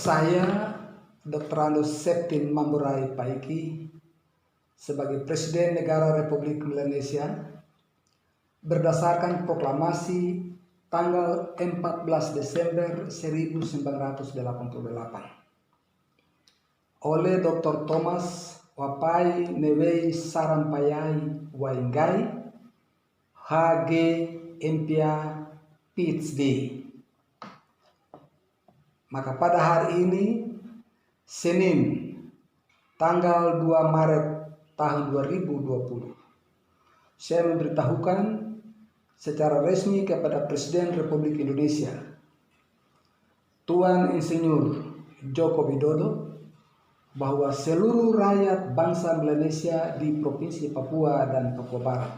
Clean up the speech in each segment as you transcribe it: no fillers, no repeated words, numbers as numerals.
Saya, Dr. Andus Septin Mamburai Paiki, sebagai Presiden Negara Republik Melanesia, berdasarkan proklamasi tanggal 14 Desember 1988 oleh Dr. Thomas Wapai Newei Sarampayai Wainggai, HG Empia PhD. Maka pada hari ini, Senin, tanggal 2 Maret tahun 2020, saya memberitahukan secara resmi kepada Presiden Republik Indonesia, Tuan Insinyur Joko Widodo, bahwa seluruh rakyat bangsa Melanesia di Provinsi Papua dan Papua Barat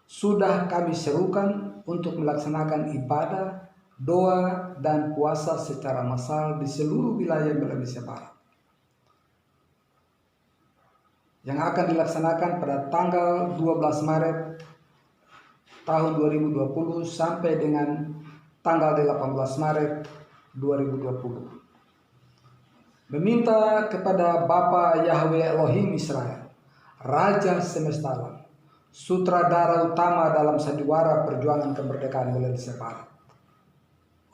sudah kami serukan untuk melaksanakan ibadah, doa, dan puasa secara massal di seluruh wilayah Melanesia Barat yang akan dilaksanakan pada tanggal 12 Maret tahun 2020 sampai dengan tanggal 18 Maret 2020. Meminta kepada Bapa Yahweh Elohim Israel, Raja Semesta Alam, sutradara utama dalam sandiwara perjuangan kemerdekaan Melanesia Barat,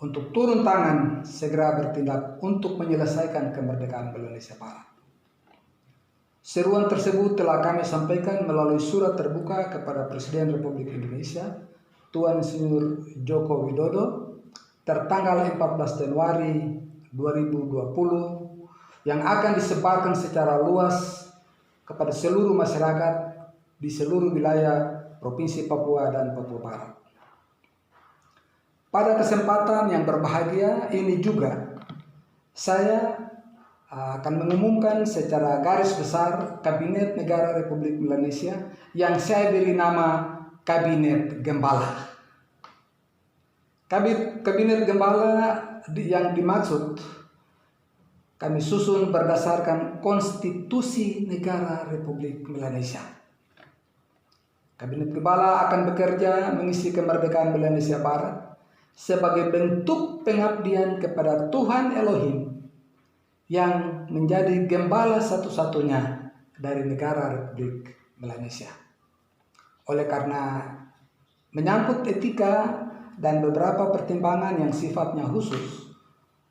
untuk turun tangan segera bertindak untuk menyelesaikan kemerdekaan Melanesia Barat. Seruan tersebut telah kami sampaikan melalui surat terbuka kepada Presiden Republik Indonesia, Tuan Insinyur Joko Widodo, tertanggal 14 Januari 2020, yang akan disebarkan secara luas kepada seluruh masyarakat di seluruh wilayah Provinsi Papua dan Papua Barat. Pada kesempatan yang berbahagia ini juga, saya akan mengumumkan secara garis besar Kabinet Negara Republik Melanesia yang saya beri nama Kabinet Gembala. Kabinet Gembala yang dimaksud kami susun berdasarkan Konstitusi Negara Republik Melanesia. Kabinet Gembala akan bekerja mengisi kemerdekaan Melanesia Barat sebagai bentuk pengabdian kepada Tuhan Elohim yang menjadi gembala satu-satunya dari negara Republik Melanesia. Oleh karena menyangkut etika dan beberapa pertimbangan yang sifatnya khusus,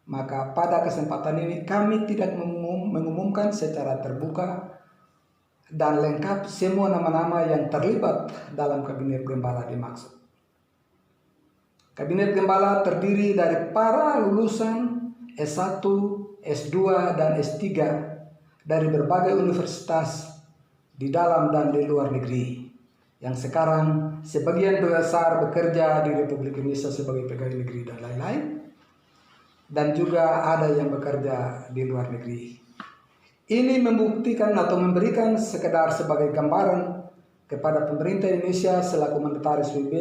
maka pada kesempatan ini kami tidak mengumumkan secara terbuka dan lengkap semua nama-nama yang terlibat dalam Kabinet Gembala dimaksud. Kabinet Gembala terdiri dari para lulusan S1, S2, dan S3 dari berbagai universitas di dalam dan di luar negeri, yang sekarang sebagian besar bekerja di Republik Indonesia sebagai pegawai negeri dan lain-lain, dan juga ada yang bekerja di luar negeri. Ini membuktikan atau memberikan sekedar sebagai gambaran kepada pemerintah Indonesia selaku mandataris WB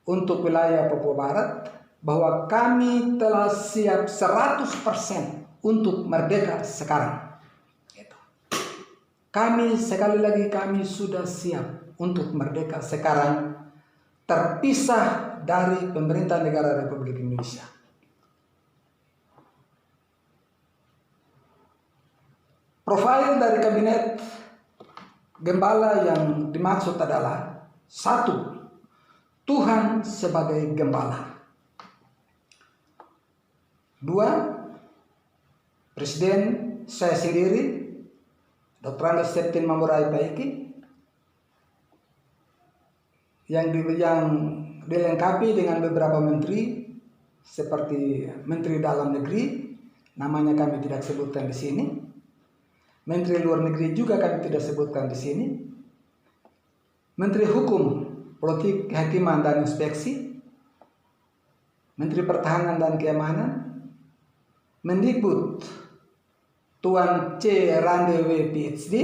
untuk wilayah Papua Barat bahwa kami telah siap 100% untuk merdeka sekarang. Kami, sekali lagi, kami sudah siap untuk merdeka sekarang, terpisah dari pemerintah negara Republik Indonesia. Profil dari Kabinet Gembala yang dimaksud adalah: 1. Tuhan sebagai Gembala. 2. Presiden saya sendiri, Dr. Andus Septin Mamburai Paiki, yang dilengkapi dengan beberapa menteri seperti Menteri Dalam Negeri, namanya kami tidak sebutkan di sini. Menteri Luar Negeri juga kami tidak sebutkan di sini. Menteri Hukum, Politik, Kehakiman, dan Inspeksi, Menteri Pertahanan dan Keamanan, Mendikbud Tuan C. Randewe PhD,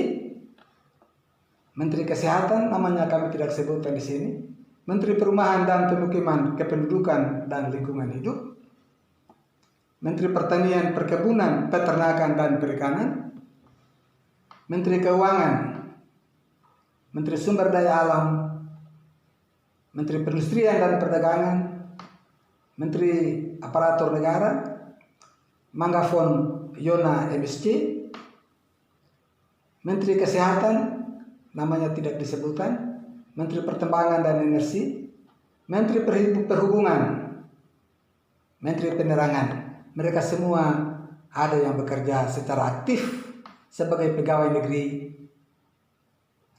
Menteri Kesehatan, namanya kami tidak sebutkan di sini, Menteri Perumahan dan Pemukiman, Kependudukan dan Lingkungan Hidup, Menteri Pertanian, Perkebunan, Peternakan dan Perikanan, Menteri Keuangan, Menteri Sumber Daya Alam, Menteri Perindustrian dan Perdagangan, Menteri Aparatur Negara, Manggafon Yona MSC, Menteri Kesehatan namanya tidak disebutkan, Menteri Pertambangan dan Energi, Menteri Perhubungan, Menteri Penerangan. Mereka semua ada yang bekerja secara aktif sebagai pegawai negeri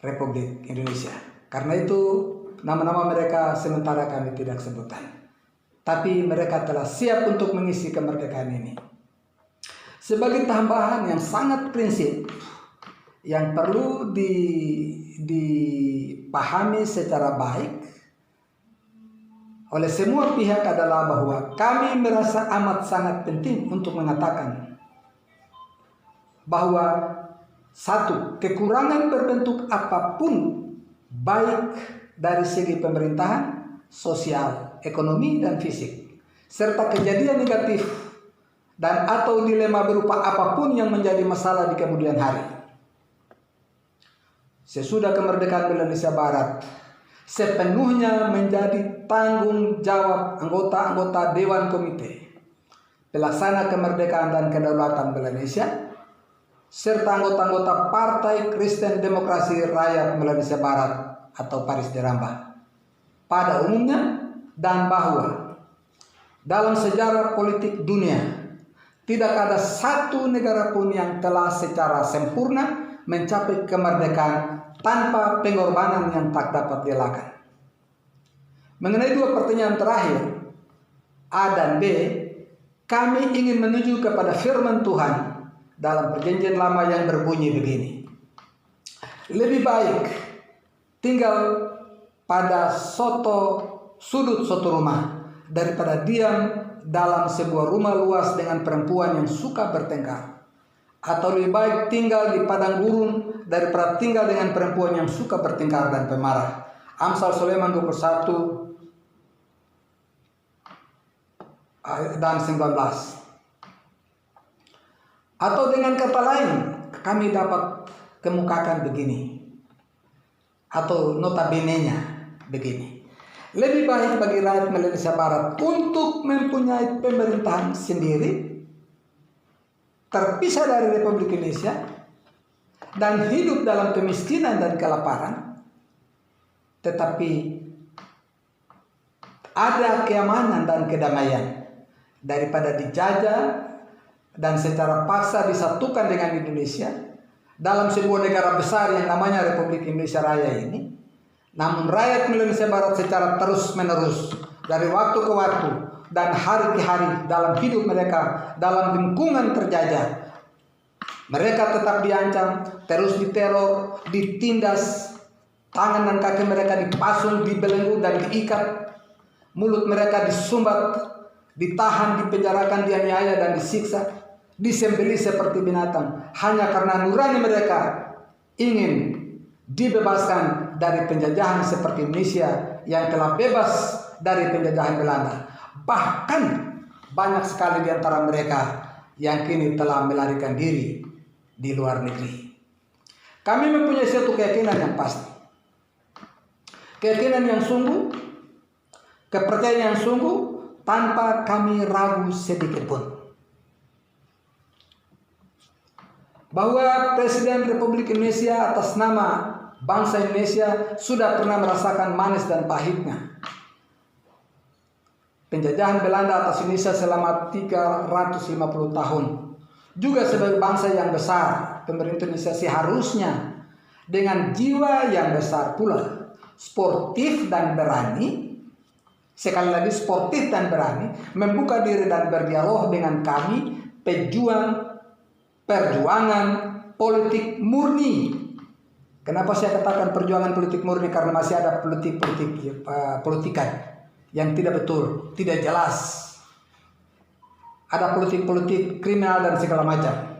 Republik Indonesia. Karena itu nama-nama mereka sementara kami tidak sebutkan. Tapi mereka telah siap untuk mengisi kemerdekaan ini. Sebagai tambahan yang sangat prinsip, yang perlu dipahami secara baik oleh semua pihak adalah bahwa kami merasa amat sangat penting untuk mengatakan bahwa satu, kekurangan berbentuk apapun baik dari segi pemerintahan, sosial, ekonomi, dan fisik, serta kejadian negatif dan atau dilema berupa apapun yang menjadi masalah di kemudian hari. Sesudah kemerdekaan Indonesia Barat, sepenuhnya menjadi tanggung jawab anggota-anggota Dewan Komite Pelaksana Kemerdekaan dan Kedaulatan Indonesia serta anggota-anggota Partai Kristen Demokrasi Rakyat Indonesia Barat atau Paris Deramba pada umumnya, dan bahwa dalam sejarah politik dunia tidak ada satu negara pun yang telah secara sempurna mencapai kemerdekaan tanpa pengorbanan yang tak dapat dielakkan. Mengenai dua pertanyaan terakhir, A dan B, kami ingin menuju kepada firman Tuhan dalam perjanjian lama yang berbunyi begini. Lebih baik tinggal pada sudut suatu rumah daripada diam dalam sebuah rumah luas dengan perempuan yang suka bertengkar. Atau lebih baik tinggal di padang gurun daripada tinggal dengan perempuan yang suka bertengkar dan pemarah. Amsal Sulaiman 21 dan 19. Atau dengan kata lain, kami dapat kemukakan begini, atau notabene-nya begini. Lebih baik bagi rakyat Indonesia Barat untuk mempunyai pemerintahan sendiri, terpisah dari Republik Indonesia, dan hidup dalam kemiskinan dan kelaparan, tetapi ada keamanan dan kedamaian, daripada dijajah dan secara paksa disatukan dengan Indonesia dalam sebuah negara besar yang namanya Republik Indonesia Raya ini. Namun rakyat Indonesia Barat secara terus-menerus dari waktu ke waktu dan hari ke hari dalam hidup mereka dalam lingkungan terjajah, mereka tetap diancam, terus diteror, ditindas, tangan dan kaki mereka dipasung, dibelenggu dan diikat, mulut mereka disumbat, ditahan, dipenjarakan, dianiaya dan disiksa, disembelih seperti binatang, hanya karena nurani mereka ingin dibebaskan dari penjajahan seperti Indonesia yang telah bebas dari penjajahan Belanda. Bahkan banyak sekali di antara mereka yang kini telah melarikan diri di luar negeri. Kami mempunyai suatu keyakinan yang pasti, keyakinan yang sungguh, kepercayaan yang sungguh, tanpa kami ragu sedikit pun, bahwa Presiden Republik Indonesia atas nama bangsa Indonesia sudah pernah merasakan manis dan pahitnya penjajahan Belanda atas Indonesia selama 350 tahun. Juga sebagai bangsa yang besar, pemerintah Indonesia seharusnya dengan jiwa yang besar pula, sportif dan berani, sekali lagi sportif dan berani, membuka diri dan berdialog dengan kami, perjuangan politik murni. Kenapa saya katakan perjuangan politik murni? Karena masih ada politikan yang tidak betul, tidak jelas. Ada politik kriminal dan segala macam.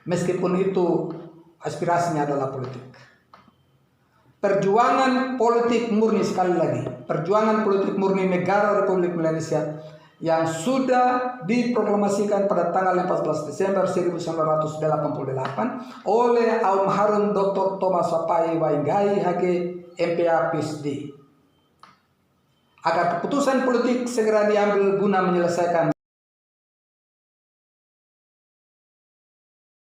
Meskipun itu aspirasinya adalah politik. Perjuangan politik murni, sekali lagi, perjuangan politik murni negara Republik Indonesia yang sudah diproklamasikan pada tanggal 14 Desember 1988 oleh almarhum Dr. Thomas Sapai Wainggai HG MPA PhD, agar keputusan politik segera diambil guna menyelesaikan